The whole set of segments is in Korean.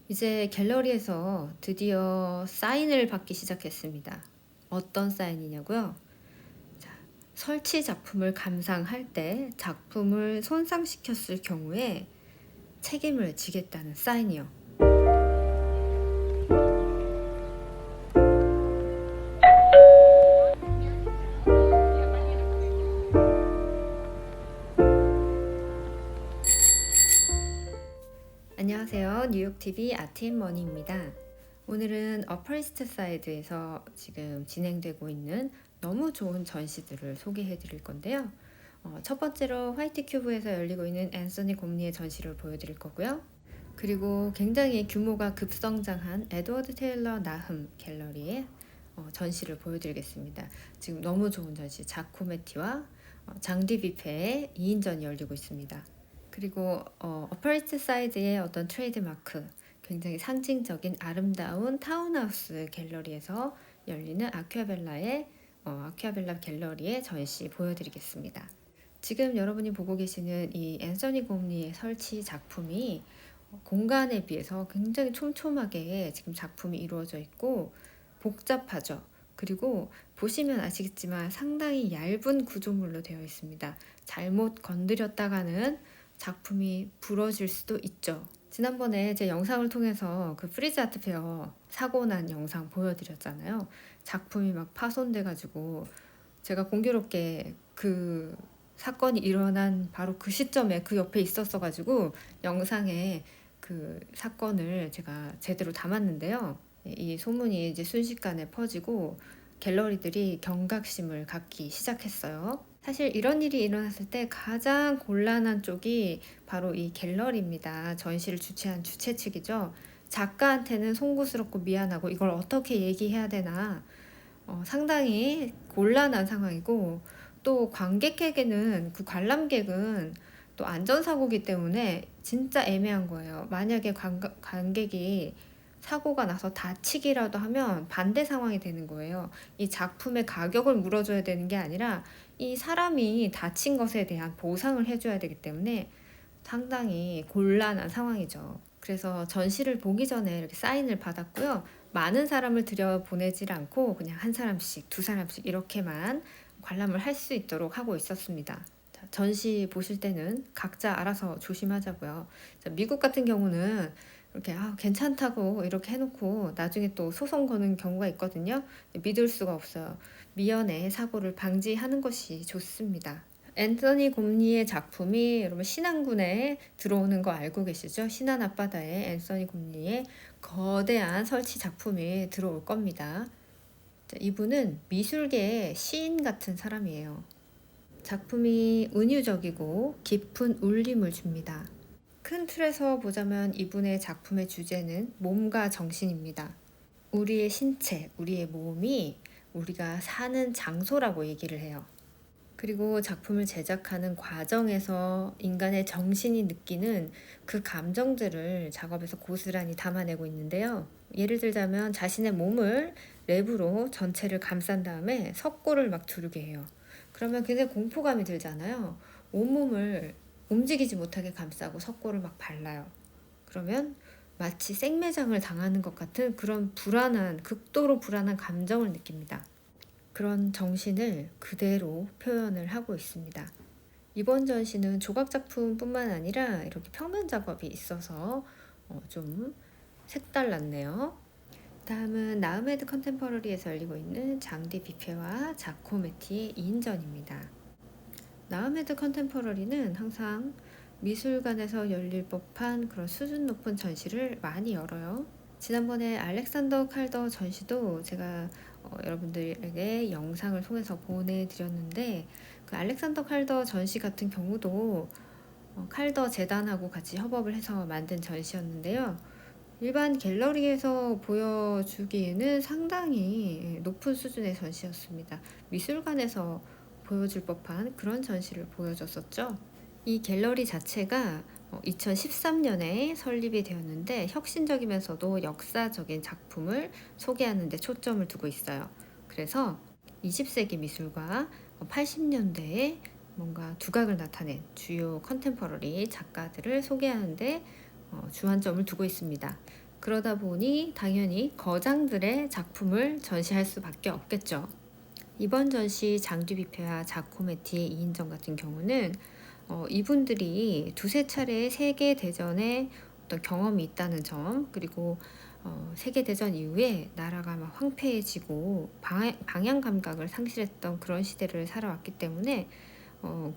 이제 갤러리에서 드디어 사인을 받기 시작했습니다. 어떤 사인이냐고요? 자, 설치 작품을 감상할 때 작품을 손상시켰을 경우에 책임을 지겠다는 사인이요. 안녕하세요. 뉴욕TV 아트앤머니입니다. 오늘은 어퍼리스트 사이드에서 지금 진행되고 있는 너무 좋은 전시들을 소개해 드릴 건데요. 첫 번째로 화이트 큐브에서 열리고 있는 앤서니 곰리의 전시를 보여드릴 거고요. 그리고 굉장히 규모가 급성장한 에드워드 테일러 나흠 갤러리의 전시를 보여드리겠습니다. 지금 너무 좋은 전시 자코메티와 장디 뷔페의 2인전이 열리고 있습니다. 그리고 어퍼리스트 사이드의 어떤 트레이드마크, 굉장히 상징적인 아름다운 타운하우스 갤러리에서 열리는 아퀴아벨라 갤러리의 전시 보여드리겠습니다. 지금 여러분이 보고 계시는 이 앤서니 곰리의 설치 작품이 공간에 비해서 굉장히 촘촘하게 지금 작품이 이루어져 있고 복잡하죠. 그리고 보시면 아시겠지만 상당히 얇은 구조물로 되어 있습니다. 잘못 건드렸다가는 작품이 부러질 수도 있죠. 지난번에 제 영상을 통해서 그 프리즈 아트 페어 사고 난 영상 보여드렸잖아요. 작품이 막 파손돼가지고 제가 공교롭게 그 사건이 일어난 바로 그 시점에 그 옆에 있었어가지고 영상에 그 사건을 제가 제대로 담았는데요. 이 소문이 이제 순식간에 퍼지고 갤러리들이 경각심을 갖기 시작했어요. 사실 이런 일이 일어났을 때 가장 곤란한 쪽이 바로 이 갤러리입니다. 전시를 주최한 주최 측이죠. 작가한테는 송구스럽고 미안하고 이걸 어떻게 얘기해야 되나 상당히 곤란한 상황이고 또 관객에게는 그 관람객은 또 안전사고기 때문에 진짜 애매한 거예요. 만약에 관객이 사고가 나서 다치기라도 하면 반대 상황이 되는 거예요. 이 작품의 가격을 물어줘야 되는 게 아니라 이 사람이 다친 것에 대한 보상을 해줘야 되기 때문에 상당히 곤란한 상황이죠. 그래서 전시를 보기 전에 이렇게 사인을 받았고요. 많은 사람을 들여보내질 않고 그냥 한 사람씩, 두 사람씩 이렇게만 관람을 할 수 있도록 하고 있었습니다. 자, 전시 보실 때는 각자 알아서 조심하자고요. 자, 미국 같은 경우는 이렇게 괜찮다고 이렇게 해놓고 나중에 또 소송 거는 경우가 있거든요. 믿을 수가 없어요. 미연에 사고를 방지하는 것이 좋습니다. 앤서니 곰리의 작품이 여러분 신안군에 들어오는 거 알고 계시죠? 신안 앞바다에 앤서니 곰리의 거대한 설치 작품이 들어올 겁니다. 자, 이분은 미술계의 시인 같은 사람이에요. 작품이 은유적이고 깊은 울림을 줍니다. 큰 틀에서 보자면 이분의 작품의 주제는 몸과 정신입니다. 우리의 신체, 우리의 몸이 우리가 사는 장소라고 얘기를 해요. 그리고 작품을 제작하는 과정에서 인간의 정신이 느끼는 그 감정들을 작업에서 고스란히 담아내고 있는데요. 예를 들자면 자신의 몸을 랩으로 전체를 감싼 다음에 석고를 막 두르게 해요. 그러면 굉장히 공포감이 들잖아요. 온몸을 움직이지 못하게 감싸고 석고를 막 발라요. 그러면 마치 생매장을 당하는 것 같은 그런 불안한, 극도로 불안한 감정을 느낍니다. 그런 정신을 그대로 표현을 하고 있습니다. 이번 전시는 조각 작품뿐만 아니라 이렇게 평면 작업이 있어서 좀 색달랐네요. 다음은 나우메드 컨템퍼러리에서 열리고 있는 장디 뷔페와 자코메티의 2인전입니다. 나우메드 컨템퍼러리는 항상 미술관에서 열릴 법한 그런 수준 높은 전시를 많이 열어요. 지난번에 알렉산더 칼더 전시도 제가 여러분들에게 영상을 통해서 보내드렸는데 그 알렉산더 칼더 전시 같은 경우도 칼더 재단하고 같이 협업을 해서 만든 전시였는데요. 일반 갤러리에서 보여주기에는 상당히 높은 수준의 전시였습니다. 미술관에서 보여줄 법한 그런 전시를 보여줬었죠. 이 갤러리 자체가 2013년에 설립이 되었는데 혁신적이면서도 역사적인 작품을 소개하는 데 초점을 두고 있어요. 그래서 20세기 미술과 80년대에 뭔가 두각을 나타낸 주요 컨템퍼러리 작가들을 소개하는 데 주안점을 두고 있습니다. 그러다 보니 당연히 거장들의 작품을 전시할 수밖에 없겠죠. 이번 전시 장듀 뷔페와 자코메티 2인전 같은 경우는 이분들이 두세 차례 세계대전에 어떤 경험이 있다는 점, 그리고 세계대전 이후에 나라가 막 황폐해지고 방향 감각을 상실했던 그런 시대를 살아왔기 때문에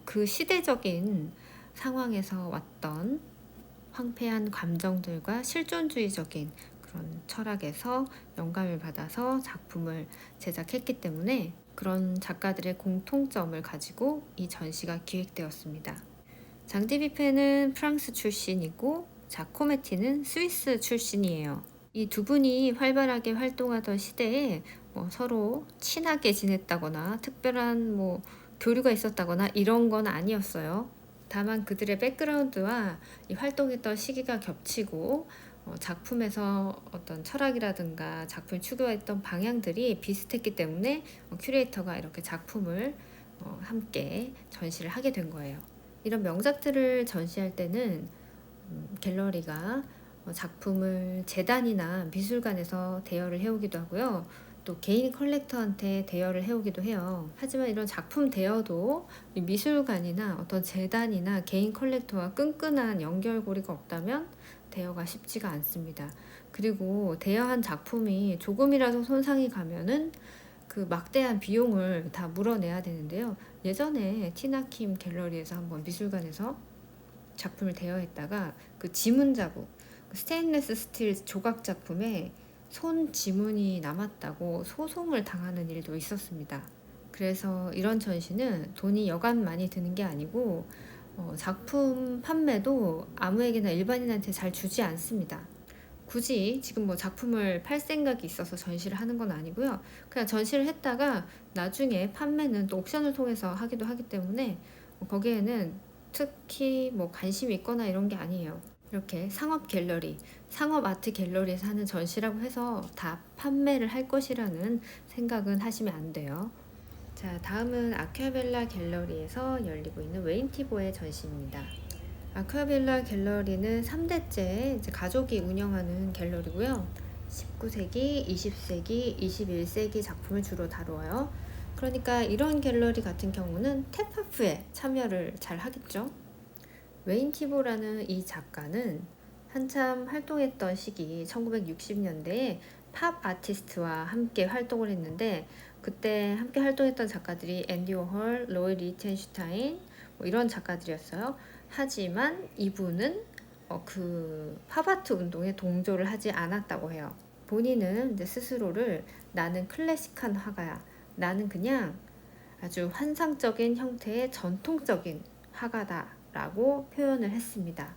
그 시대적인 상황에서 왔던 황폐한 감정들과 실존주의적인 그런 철학에서 영감을 받아서 작품을 제작했기 때문에 그런 작가들의 공통점을 가지고 이 전시가 기획되었습니다. 장디 뷔페는 프랑스 출신이고 자코메티는 스위스 출신이에요. 이 두 분이 활발하게 활동하던 시대에 서로 친하게 지냈다거나 특별한 교류가 있었다거나 이런 건 아니었어요. 다만 그들의 백그라운드와 이 활동했던 시기가 겹치고 작품에서 어떤 철학이라든가 작품이 추구했던 방향들이 비슷했기 때문에 큐레이터가 이렇게 작품을 함께 전시를 하게 된 거예요. 이런 명작들을 전시할 때는 갤러리가 작품을 재단이나 미술관에서 대여를 해오기도 하고요. 또 개인 컬렉터한테 대여를 해오기도 해요. 하지만 이런 작품 대여도 미술관이나 어떤 재단이나 개인 컬렉터와 끈끈한 연결고리가 없다면 대여가 쉽지가 않습니다. 그리고 대여한 작품이 조금이라도 손상이 가면은 그 막대한 비용을 다 물어내야 되는데요. 예전에 티나킴 갤러리에서 한번 미술관에서 작품을 대여했다가 그 지문 자국, 스테인리스 스틸 조각 작품에 손 지문이 남았다고 소송을 당하는 일도 있었습니다. 그래서 이런 전시는 돈이 여간 많이 드는 게 아니고 작품 판매도 아무에게나 일반인한테 잘 주지 않습니다. 굳이 지금 작품을 팔 생각이 있어서 전시를 하는 건 아니고요. 그냥 전시를 했다가 나중에 판매는 또 옥션을 통해서 하기도 하기 때문에 거기에는 특히 관심이 있거나 이런 게 아니에요. 이렇게 상업 갤러리, 상업 아트 갤러리에서 하는 전시라고 해서 다 판매를 할 것이라는 생각은 하시면 안 돼요. 자, 다음은 아퀴아벨라 갤러리에서 열리고 있는 웨인티보의 전시입니다. 아퀴아벨라 갤러리는 3대째 가족이 운영하는 갤러리고요. 19세기, 20세기, 21세기 작품을 주로 다루어요. 그러니까 이런 갤러리 같은 경우는 탭하프에 참여를 잘 하겠죠. 웨인티보라는 이 작가는 한참 활동했던 시기 1960년대에 팝 아티스트와 함께 활동을 했는데 그때 함께 활동했던 작가들이 앤디 워홀, 로이 리텐슈타인 이런 작가들이었어요. 하지만 이분은 그 팝아트 운동에 동조를 하지 않았다고 해요. 본인은 이제 스스로를 나는 클래식한 화가야. 나는 그냥 아주 환상적인 형태의 전통적인 화가다 라고 표현을 했습니다.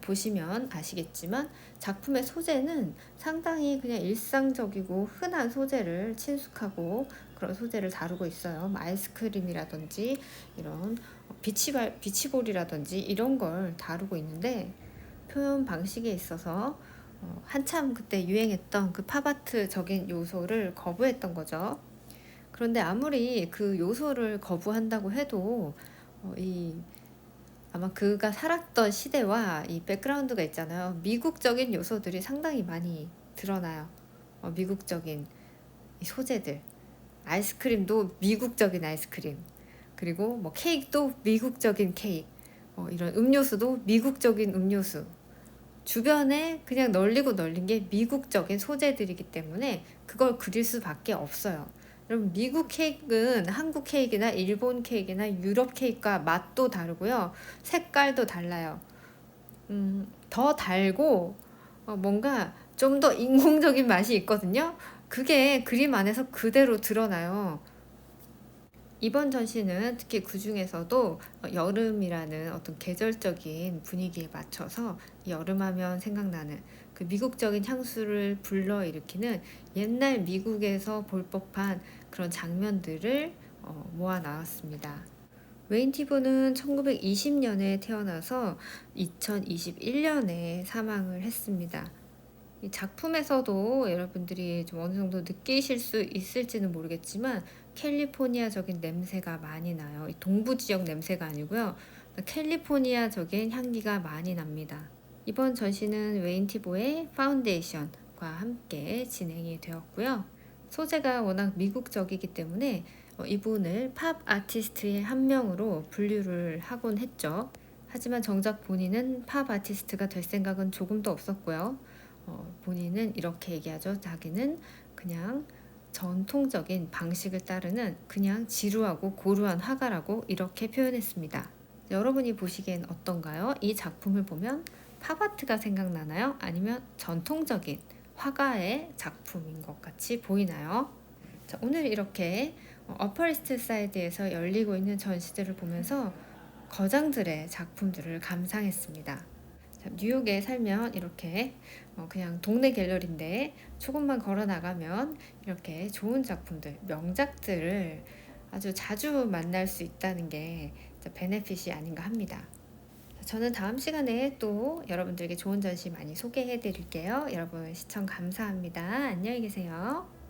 보시면 아시겠지만 작품의 소재는 상당히 그냥 일상적이고 흔한 소재를 친숙하고 그런 소재를 다루고 있어요. 아이스크림이라든지 이런 비치볼이라든지 이런 걸 다루고 있는데 표현 방식에 있어서 한참 그때 유행했던 그 팝아트적인 요소를 거부했던 거죠. 그런데 아무리 그 요소를 거부한다고 해도 아마 그가 살았던 시대와 이 백그라운드가 있잖아요. 미국적인 요소들이 상당히 많이 드러나요. 미국적인 이 소재들. 아이스크림도 미국적인 아이스크림. 그리고 케이크도 미국적인 케이크. 이런 음료수도 미국적인 음료수. 주변에 그냥 널리고 널린 게 미국적인 소재들이기 때문에 그걸 그릴 수밖에 없어요. 여러분 미국 케이크는 한국 케이크나 일본 케이크나 유럽 케이크와 맛도 다르고요. 색깔도 달라요. 더 달고 뭔가 좀 더 인공적인 맛이 있거든요. 그게 그림 안에서 그대로 드러나요. 이번 전시는 특히 그 중에서도 여름이라는 어떤 계절적인 분위기에 맞춰서 여름하면 생각나는 그 미국적인 향수를 불러일으키는 옛날 미국에서 볼 법한 그런 장면들을 모아 나왔습니다. 웨인티보는 1920년에 태어나서 2021년에 사망을 했습니다. 이 작품에서도 여러분들이 좀 어느 정도 느끼실 수 있을지는 모르겠지만 캘리포니아적인 냄새가 많이 나요. 동부 지역 냄새가 아니고요. 캘리포니아적인 향기가 많이 납니다. 이번 전시는 웨인티보의 파운데이션과 함께 진행이 되었고요. 소재가 워낙 미국적이기 때문에 이분을 팝 아티스트의 한 명으로 분류를 하곤 했죠. 하지만 정작 본인은 팝 아티스트가 될 생각은 조금도 없었고요. 본인은 이렇게 얘기하죠. 자기는 그냥 전통적인 방식을 따르는 그냥 지루하고 고루한 화가라고 이렇게 표현했습니다. 여러분이 보시기엔 어떤가요? 이 작품을 보면 팝아트가 생각나나요? 아니면 전통적인 화가의 작품인 것 같이 보이나요? 자, 오늘 이렇게 어퍼리스트 사이드에서 열리고 있는 전시들을 보면서 거장들의 작품들을 감상했습니다. 자, 뉴욕에 살면 이렇게 그냥 동네 갤러리인데 조금만 걸어 나가면 이렇게 좋은 작품들, 명작들을 아주 자주 만날 수 있다는 게 베네핏이 아닌가 합니다. 저는 다음 시간에 또 여러분들에게 좋은 전시 많이 소개해 드릴게요. 여러분 시청 감사합니다. 안녕히 계세요.